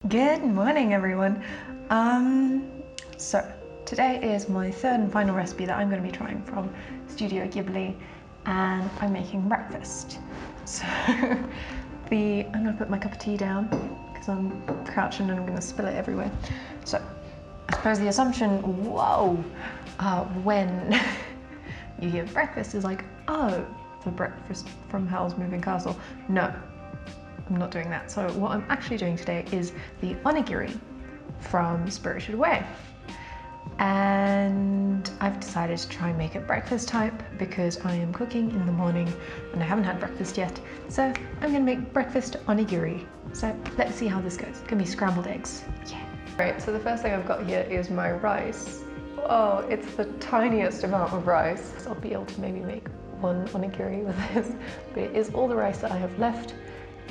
Good morning, everyone. So today is my third and final recipe that I'm going to be trying from Studio Ghibli, and I'm making breakfast. So I'm going to put my cup of tea down because I'm crouching and I'm going to spill it everywhere. So I suppose the assumption, when you hear breakfast is like, oh, the breakfast from Howl's Moving Castle. No. I'm not doing that. So what I'm actually doing today is the onigiri from Spirited Away. And I've decided to try and make it breakfast type because I am cooking in the morning and I haven't had breakfast yet. So I'm gonna make breakfast onigiri. So let's see how this goes. It's gonna be scrambled eggs. Yeah. Right, so the first thing I've got here is my rice. Oh, it's the tiniest amount of rice. So I'll be able to maybe make one onigiri with this, but it is all the rice that I have left.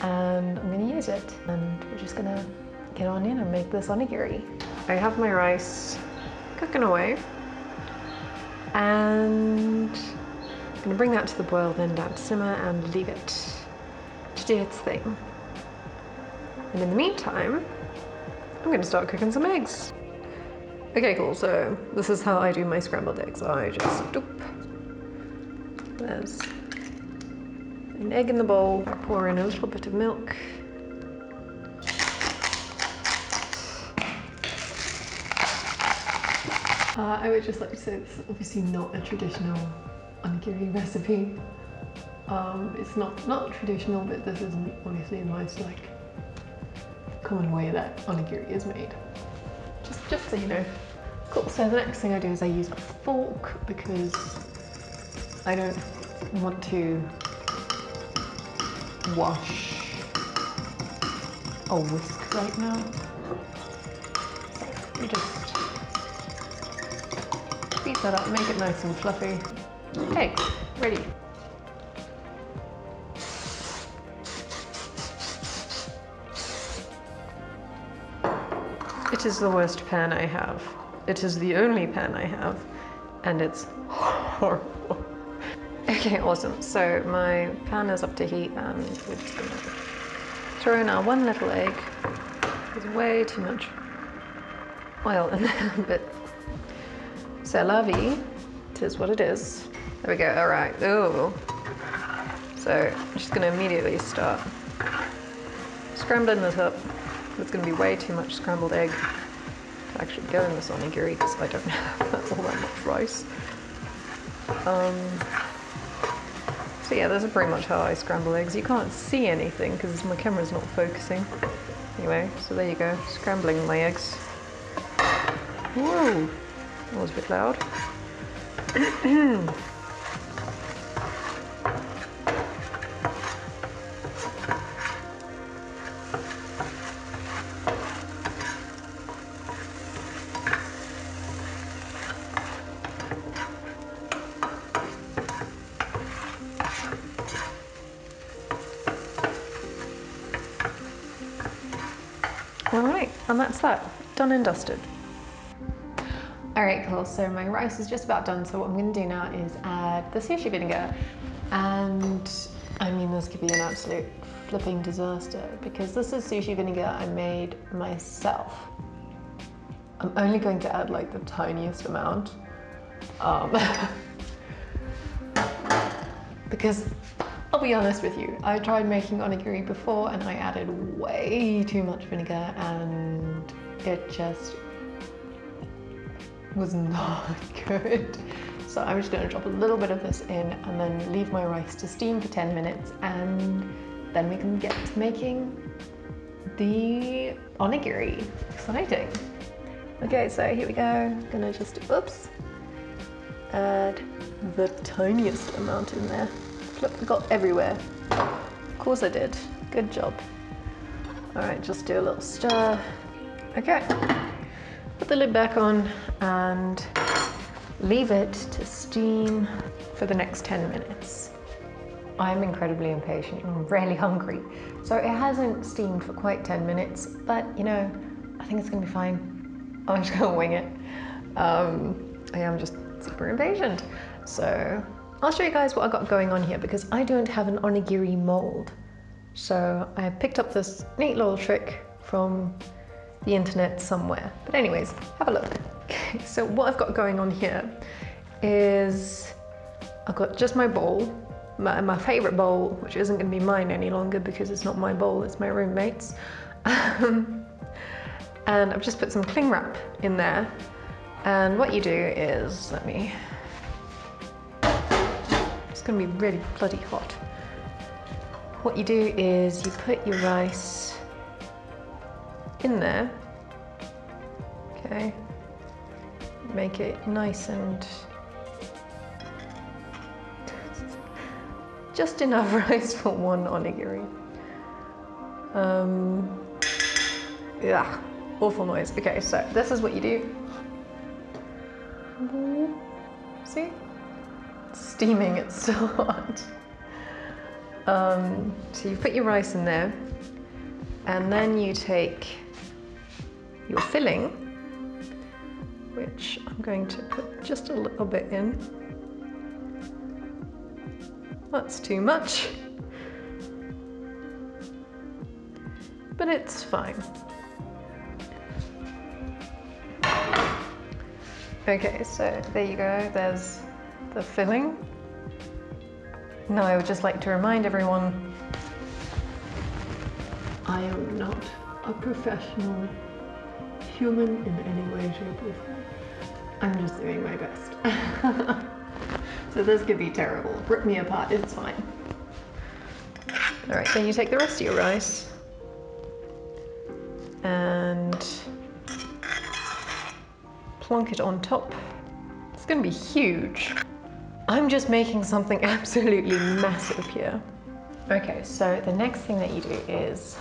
And I'm going to use it, and we're just going to get on in and make this onigiri. I have my rice cooking away, and I'm going to bring that to the boil, then down to simmer and leave it to do its thing. And in the meantime, I'm going to start cooking some eggs. Okay, cool, so this is how I do my scrambled eggs. I just there's an egg in the bowl, pour in a little bit of milk. I would just like to say this is obviously not a traditional onigiri recipe. It's not traditional, but this is obviously the most common way that onigiri is made. Just so you know. Cool, so the next thing I do is I use a fork because I don't want to wash a whisk right now. So you just beat that up, make it nice and fluffy. Okay, ready. It is the worst pan I have. It is the only pan I have, and it's horrible. Okay, awesome. So my pan is up to heat, and we're just gonna throw in our one little egg. There's way too much oil in there, but c'est la vie. It is what it is. There we go. All right. Oh. So I'm just gonna immediately start scrambling this up. It's gonna be way too much scrambled egg to actually go in this onigiri because I don't have all that much rice. So yeah, this is pretty much how I scramble eggs. You can't see anything because my camera's not focusing. Anyway, so there you go, scrambling my eggs. Whoa, that was a bit loud. Alright, and that's that. Done and dusted. Alright, cool. So my rice is just about done, so what I'm going to do now is add the sushi vinegar. And I mean, this could be an absolute flipping disaster because this is sushi vinegar I made myself. I'm only going to add the tiniest amount. Because I'll be honest with you, I tried making onigiri before and I added way too much vinegar and it just was not good. So I'm just going to drop a little bit of this in and then leave my rice to steam for 10 minutes, and then we can get to making the onigiri. Exciting. Okay, so here we go. I'm gonna just, add the tiniest amount in there. Look, I got everywhere. Of course I did. Good job. All right, just do a little stir. Okay, put the lid back on and leave it to steam for the next 10 minutes. I'm incredibly impatient. I'm really hungry. So it hasn't steamed for quite 10 minutes, but you know, I think it's gonna be fine. I'm just gonna wing it. I am just super impatient. So I'll show you guys what I've got going on here because I don't have an onigiri mold. So I picked up this neat little trick from the internet somewhere. But anyways, have a look. Okay, so what I've got going on here is I've got just my bowl, my favorite bowl, which isn't going to be mine any longer because it's not my bowl, it's my roommate's. And I've just put some cling wrap in there. And what you do is, it's going to be really bloody hot. What you do is you put your rice in there, okay, make it nice and just enough rice for one onigiri. Yeah, awful noise. Okay, so this is what you do. See? It's steaming, it's still hot. So you put your rice in there, and then you take your filling, which I'm going to put just a little bit in. That's too much, but it's fine. Okay, so there you go, there's the filling. Now I would just like to remind everyone, I am not a professional human in any way, shape or form. I'm just doing my best. So this could be terrible. Rip me apart, it's fine. All right, then you take the rest of your rice and plonk it on top. It's gonna be huge. I'm just making something absolutely massive here. Okay, so the next thing that you do is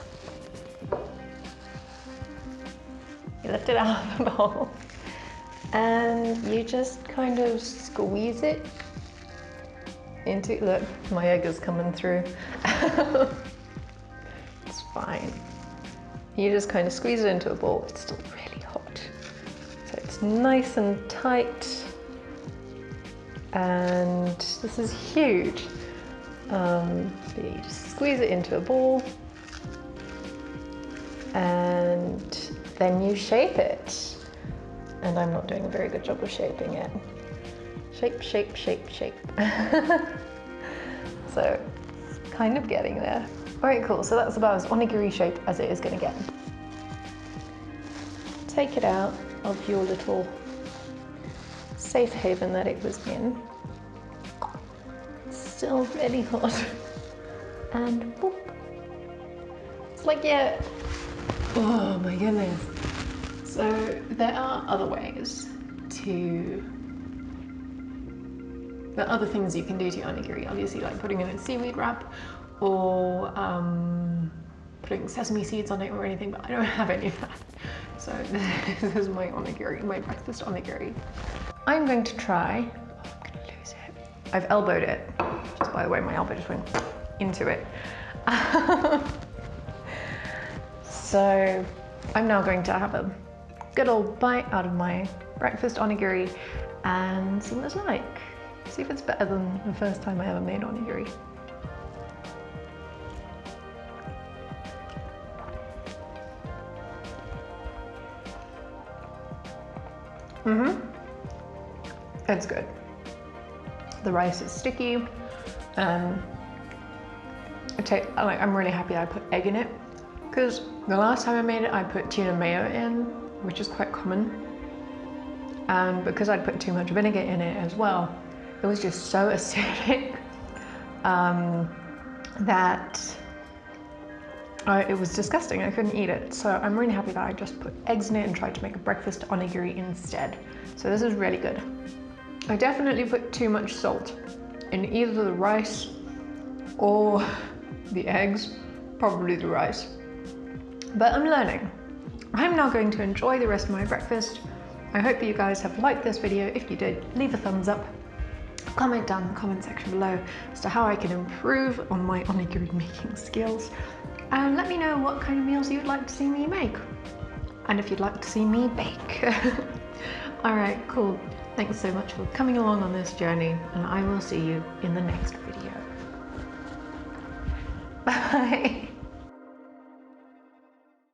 you lift it out of the bowl and you just kind of squeeze it into, look, my egg is coming through. It's fine. You just kind of squeeze it into a bowl. It's still really hot. So it's nice and tight. And this is huge. You just squeeze it into a ball and then you shape it. And I'm not doing a very good job of shaping it. Shape, shape, shape, shape. So, kind of getting there. All right, cool, so that's about as onigiri shaped as it is gonna get. Take it out of your little safe haven that it was in. It's still really hot. And boop. It's like, yeah. Oh my goodness. So there are other ways to, there are other things you can do to onigiri, obviously, like putting it in seaweed wrap or putting sesame seeds on it or anything, but I don't have any of that. So this is my onigiri, my breakfast onigiri. I'm going to try, oh, I'm gonna lose it. I've elbowed it, just by the way, my elbow just went into it. So I'm now going to have a good old bite out of my breakfast onigiri and see what it's like. See if it's better than the first time I ever made onigiri. It's good. The rice is sticky. I'm really happy I put egg in it because the last time I made it I put tuna mayo in, which is quite common. And because I'd put too much vinegar in it as well, it was just so acidic that it was disgusting. I couldn't eat it. So I'm really happy that I just put eggs in it and tried to make a breakfast onigiri instead. So this is really good. I definitely put too much salt in either the rice or the eggs, probably the rice. But I'm learning. I'm now going to enjoy the rest of my breakfast. I hope that you guys have liked this video. If you did, leave a thumbs up. Comment down in the comment section below as to how I can improve on my onigiri making skills. And let me know what kind of meals you'd like to see me make. And if you'd like to see me bake. Alright, cool. Thanks so much for coming along on this journey, and I will see you in the next video. Bye!